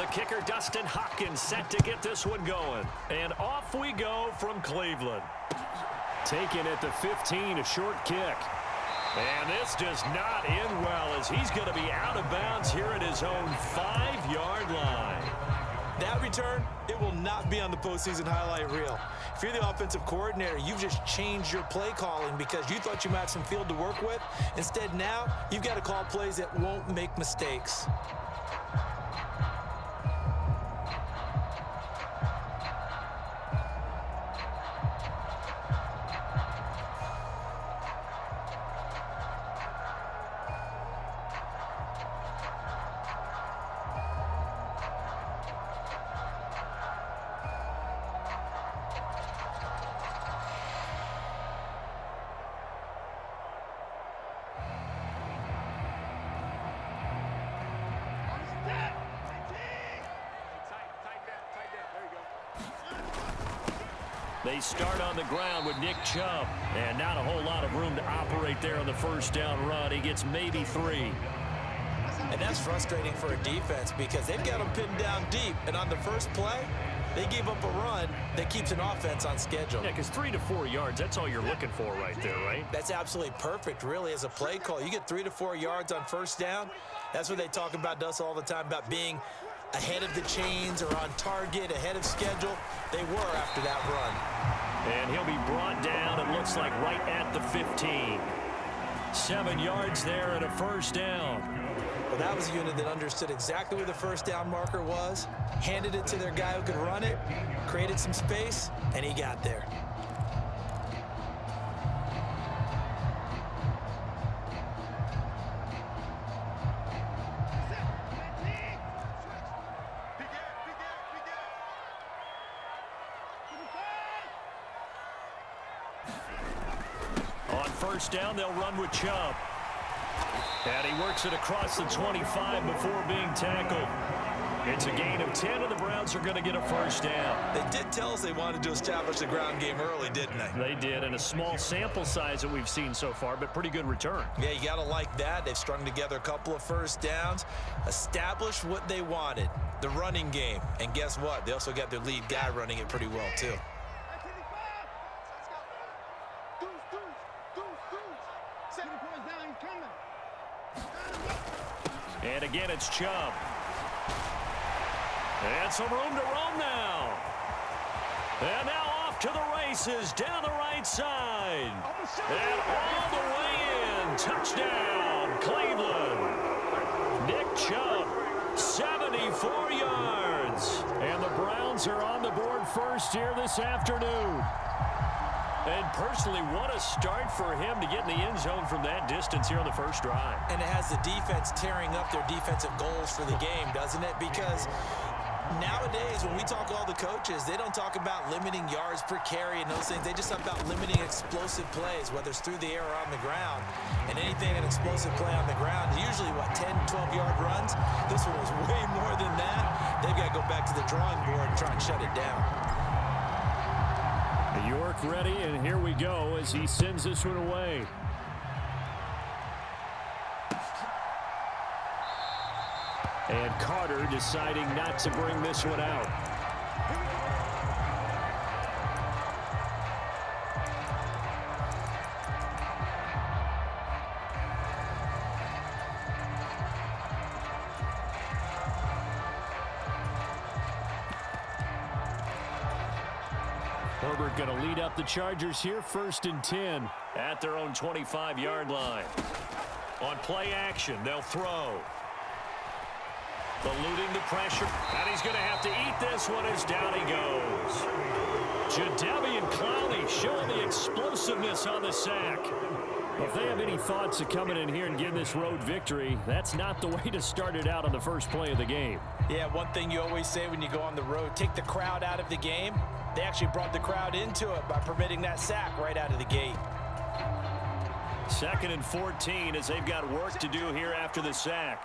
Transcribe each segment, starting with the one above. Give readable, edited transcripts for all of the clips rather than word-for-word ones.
The kicker, Dustin Hopkins, set to get this one going. And off we go from Cleveland. Taken at the 15, a short kick. And this does not end well as he's going to be out of bounds here at his own 5-yard line. That return, it will not be on the postseason highlight reel. If you're the offensive coordinator, you've just changed your play calling because you thought you might have some field to work with. Instead, now you've got to call plays that won't make mistakes. They start on the ground with Nick Chubb. And not a whole lot of room to operate there on the first down run. He gets maybe 3. And that's frustrating for a defense because they've got them pinned down deep. And on the first play, they gave up a run that keeps an offense on schedule. Yeah, because 3 to 4 yards, that's all you're looking for right there, right? That's absolutely perfect, really, as a play call. You get 3 to 4 yards on first down. That's what they talk about to us all the time, about being ahead of the chains or on target, ahead of schedule. They were after that run. And he'll be brought down, it looks like, right at the 15. 7 yards there and a first down. Well, that was a unit that understood exactly where the first down marker was, handed it to their guy who could run it, created some space, and he got there. On first down, they'll run with Chubb. And he works it across the 25 before being tackled. It's a gain of 10, and the Browns are going to get a first down. They did tell us they wanted to establish the ground game early, didn't they? They did, and a small sample size that we've seen so far, but pretty good return. Yeah, you got to like that. They've strung together a couple of first downs, established what they wanted, the running game. And guess what? They also got their lead guy running it pretty well, too. And again, it's Chubb. And some room to roam now. And now off to the races down the right side. And all the way in. Touchdown, Cleveland. Nick Chubb, 74 yards. And the Browns are on the board first here this afternoon. And personally, what a start for him to get in the end zone from that distance here on the first drive. And it has the defense tearing up their defensive goals for the game, doesn't it? Because nowadays, when we talk to all the coaches, they don't talk about limiting yards per carry and those things. They just talk about limiting explosive plays, whether it's through the air or on the ground. And anything an explosive play on the ground, usually, 10, 12-yard runs? This one was way more than that. They've got to go back to the drawing board and try and shut it down. York ready, and here we go as he sends this one away. And Carter deciding not to bring this one out. Herbert going to lead up the Chargers here, 1st and 10 at their own 25-yard line. On play action, they'll throw. Eluding the pressure, and he's going to have to eat this one as down he goes. Jadeveon Clowney showing the explosiveness on the sack. If they have any thoughts of coming in here and getting this road victory, that's not the way to start it out on the first play of the game. Yeah, one thing you always say when you go on the road, take the crowd out of the game. They actually brought the crowd into it by permitting that sack right out of the gate. 2nd and 14 as they've got work to do here after the sack.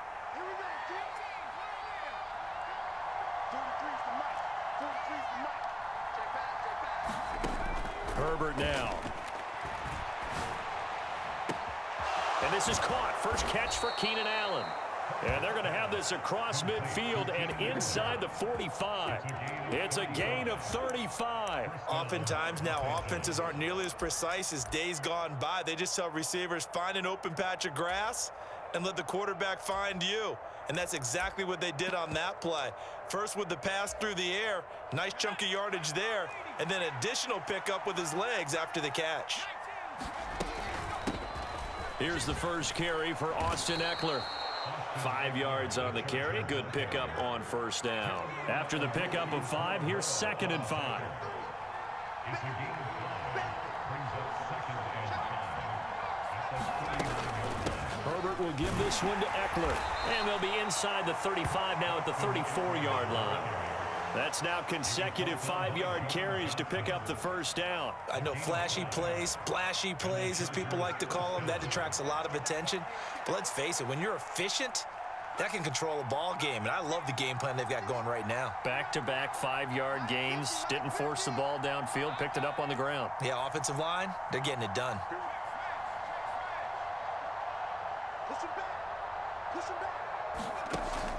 Herbert now. And this is caught. First catch for Keenan Allen. And they're going to have this across midfield and inside the 45. It's a gain of 35. Oftentimes now offenses aren't nearly as precise as days gone by. They just tell receivers, find an open patch of grass and let the quarterback find you. And that's exactly what they did on that play. First with the pass through the air, nice chunk of yardage there, and then additional pickup with his legs after the catch. Here's the first carry for Austin Ekeler. 5 yards on the carry. Good pickup on first down. After the pickup of 5, here's 2nd and 5. Herbert will give this one to Ekeler. And they'll be inside the 35 now at the 34-yard line. That's now consecutive 5-yard carries to pick up the first down. I know flashy plays, splashy plays, as people like to call them, that attracts a lot of attention. But let's face it, when you're efficient, that can control a ball game. And I love the game plan they've got going right now. Back-to-back 5-yard gains. Didn't force the ball downfield. Picked it up on the ground. Yeah, offensive line, they're getting it done.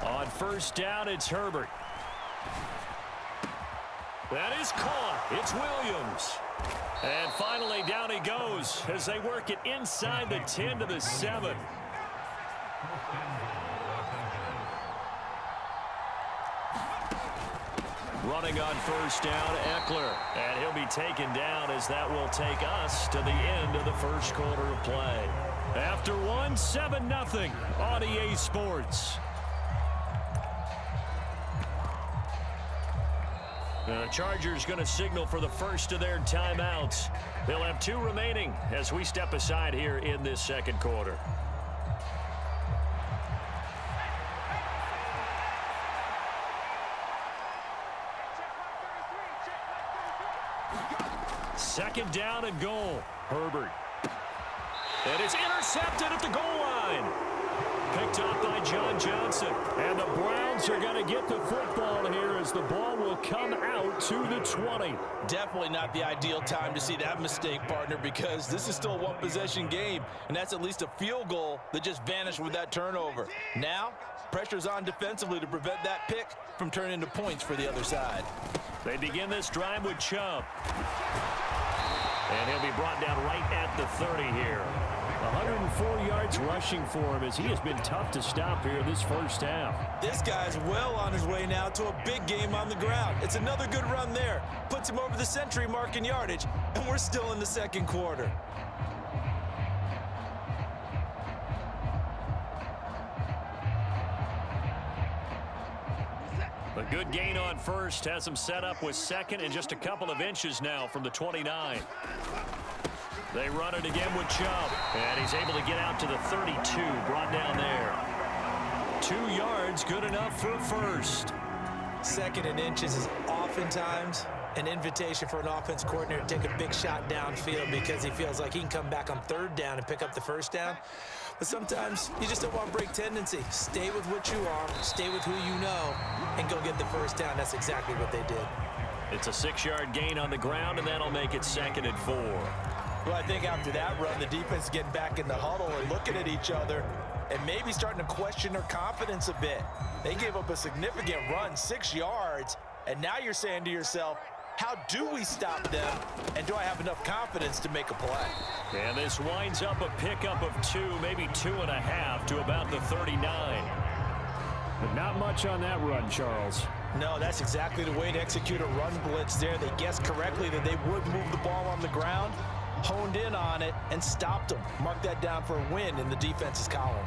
On first down, it's Herbert. That is caught. It's Williams. And finally, down he goes as they work it inside the 10 to the 7. Running on first down, Ekeler. And he'll be taken down as that will take us to the end of the first quarter of play. After one, 7-0 on EA Sports. The Chargers going to signal for the first of their timeouts. They'll have 2 remaining as we step aside here in this second quarter. Second down and goal. Herbert. And it's intercepted at the goal line. Picked up by John Johnson. And the Browns are going to get the football here as the ball will come out to the 20. Definitely not the ideal time to see that mistake, partner, because this is still a one-possession game, and that's at least a field goal that just vanished with that turnover. Now, pressure's on defensively to prevent that pick from turning into points for the other side. They begin this drive with Chubb. And he'll be brought down right at the 30 here. 104 yards rushing for him as he has been tough to stop here this first half. This guy's well on his way now to a big game on the ground. It's another good run there. Puts him over the century mark in yardage, and we're still in the second quarter. A good gain on first has him set up with second and just a couple of inches now from the 29. They run it again with Chubb, and he's able to get out to the 32, brought down there. 2 yards, good enough for a first. Second and inches is oftentimes an invitation for an offense coordinator to take a big shot downfield because he feels like he can come back on third down and pick up the first down. But sometimes you just don't want to break tendency. Stay with what you are, stay with who you know, and go get the first down. That's exactly what they did. It's a 6-yard gain on the ground, and that'll make it 2nd and 4. Well, I think after that run, the defense is getting back in the huddle and looking at each other and maybe starting to question their confidence a bit. They gave up a significant run, 6 yards, and now you're saying to yourself, how do we stop them, and do I have enough confidence to make a play? And this winds up a pickup of 2, maybe 2.5 to about the 39. But not much on that run, Charles. No, that's exactly the way to execute a run blitz there. They guessed correctly that they would move the ball on the ground, honed in on it, and stopped them. Mark that down for a win in the defense's column.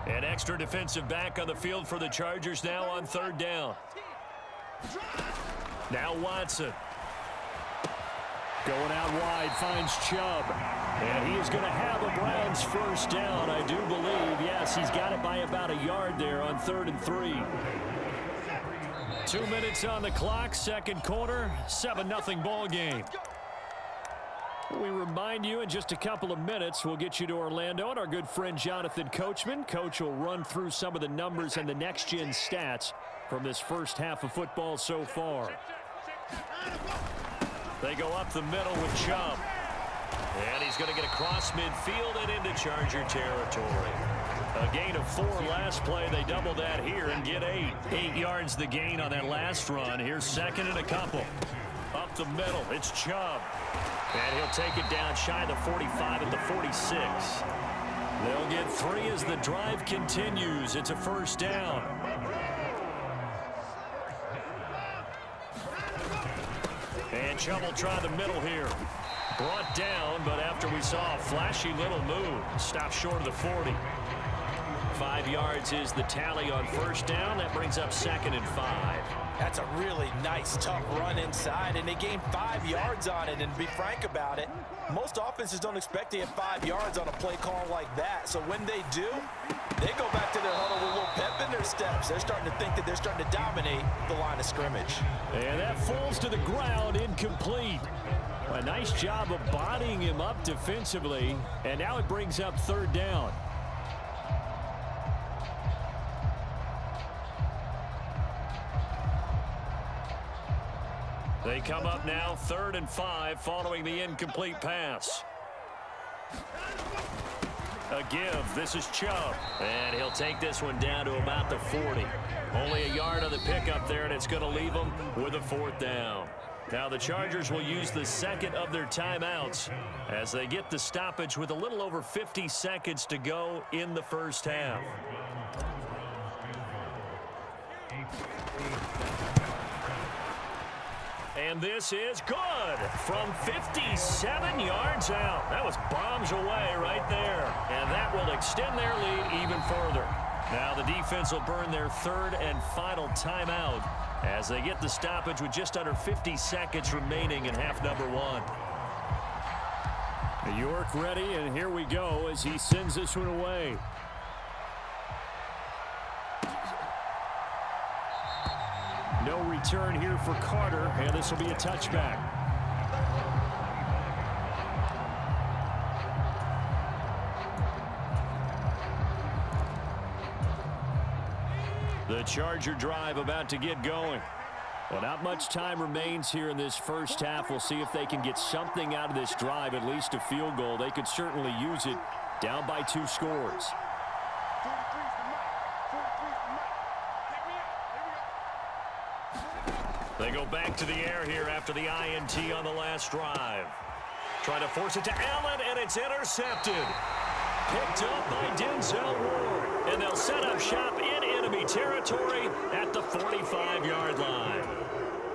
An extra defensive back on the field for the Chargers now on third down. Now Watson. Going out wide, finds Chubb. And he is going to have a Browns first down, I do believe. Yes, he's got it by about a yard there on 3rd and 3. 2 minutes on the clock, second quarter, 7-0 ball game. We remind you in just a couple of minutes, we'll get you to Orlando and our good friend Jonathan Coachman. Coach will run through some of the numbers and the next-gen stats from this first half of football so far. They go up the middle with Chubb. And he's going to get across midfield and into Charger territory. A gain of 4 last play. They double that here and get 8. 8 yards the gain on that last run. Here's second and a couple. Up the middle, it's Chubb. And he'll take it down shy of the 45 at the 46. They'll get 3 as the drive continues. It's a first down. And Chubb will try the middle here. Brought down, but after we saw a flashy little move, stopped short of the 40. 5 yards is the tally on first down. That brings up second and 5. That's a really nice, tough run inside, and they gained 5 yards on it. And to be frank about it, most offenses don't expect to get 5 yards on a play call like that. So when they do, they go back to their huddle with a little pep in their steps. They're starting to think that they're starting to dominate the line of scrimmage. And that falls to the ground, incomplete. A nice job of bodying him up defensively, and now it brings up third down. They come up now 3rd and 5 following the incomplete pass. A give. This is Chubb. And he'll take this one down to about the 40. Only a yard on the pickup there, and it's going to leave them with a 4th down. Now the Chargers will use the second of their timeouts as they get the stoppage with a little over 50 seconds to go in the first half. And this is good from 57 yards out. That was bombs away right there. And that will extend their lead even further. Now the defense will burn their 3rd and final timeout as they get the stoppage with just under 50 seconds remaining in half number 1. York ready, and here we go as he sends this one away. No return here for Carter, and this will be a touchback. The Charger drive about to get going. Well, not much time remains here in this first half. We'll see if they can get something out of this drive, at least a field goal. They could certainly use it, down by 2 scores. They go back to the air here after the INT on the last drive. Trying to force it to Allen, and it's intercepted. Picked up by Denzel Ward. And they'll set up shop in enemy territory at the 45-yard line.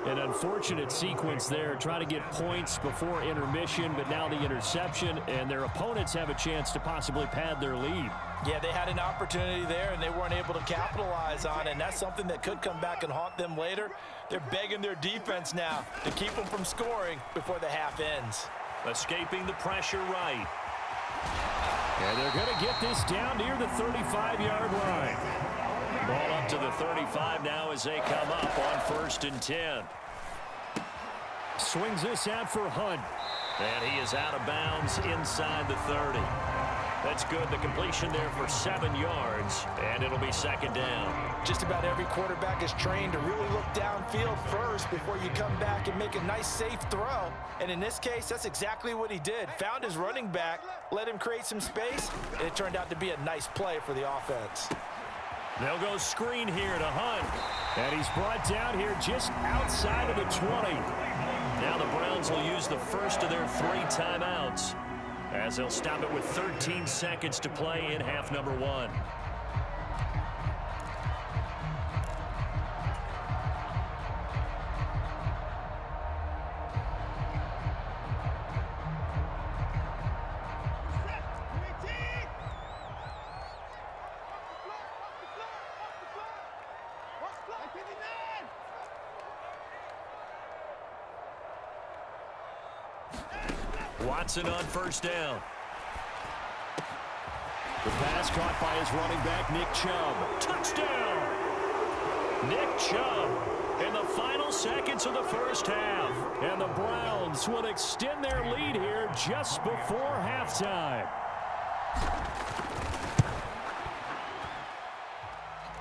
An unfortunate sequence there. Try to get points before intermission, but now the interception, and their opponents have a chance to possibly pad their lead. Yeah, they had an opportunity there, and they weren't able to capitalize on it, and that's something that could come back and haunt them later. They're begging their defense now to keep them from scoring before the half ends. Escaping the pressure right. And they're going to get this down near the 35-yard line. Ball up to the 35 now as they come up on 1st and 10. Swings this out for Hunt. And he is out of bounds inside the 30. That's good. The completion there for 7 yards, and it'll be 2nd down. Just about every quarterback is trained to really look downfield first before you come back and make a nice, safe throw. And in this case, that's exactly what he did. Found his running back, let him create some space, and it turned out to be a nice play for the offense. They'll go screen here to Hunt. And he's brought down here just outside of the 20. Now the Browns will use the first of their 3 timeouts, as they'll stop it with 13 seconds to play in half number 1. Watson on 1st down. The pass caught by his running back, Nick Chubb. Touchdown! Nick Chubb in the final seconds of the first half. And the Browns will extend their lead here just before halftime.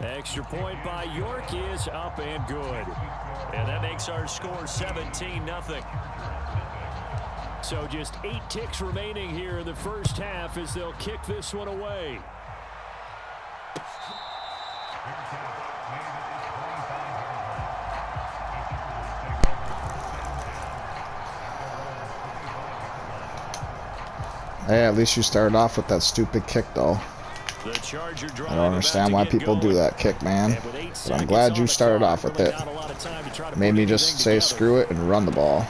Extra point by York is up and good. And that makes our score 17-0. So just 8 ticks remaining here in the first half as they'll kick this one away. Hey, at least you started off with that stupid kick, though. The Charger drive I don't understand why people do that kick, man. But I'm glad you started off with it. Made me just say screw it and run the ball.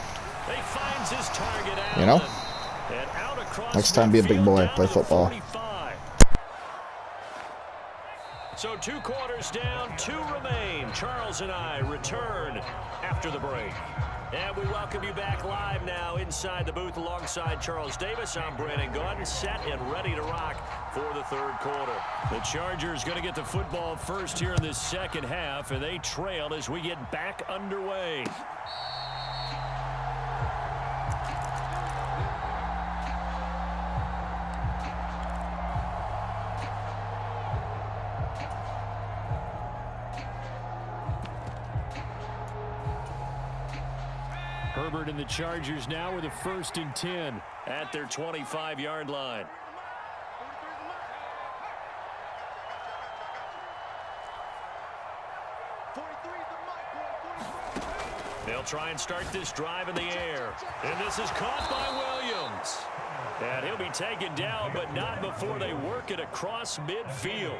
You know? Next time, be a big boy. Play football. So 2 quarters down, 2 remain. Charles and I return after the break. And we welcome you back live now inside the booth alongside Charles Davis. I'm Brandon Gaudin, set and ready to rock for the 3rd quarter. The Chargers going to get the football first here in this second half, and they trail as we get back underway. Herbert and the Chargers now with a 1st and 10 at their 25-yard line. They'll try and start this drive in the air. And this is caught by Williams. And he'll be taken down, but not before they work it across midfield.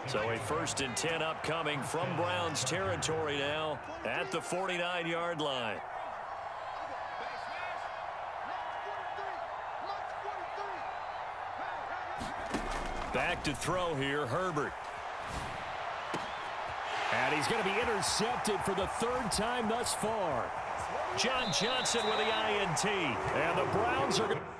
So a 1st and 10 upcoming from Browns territory now at the 49-yard line. Back to throw here, Herbert. And he's going to be intercepted for the 3rd time thus far. John Johnson with the INT. And the Browns are going to...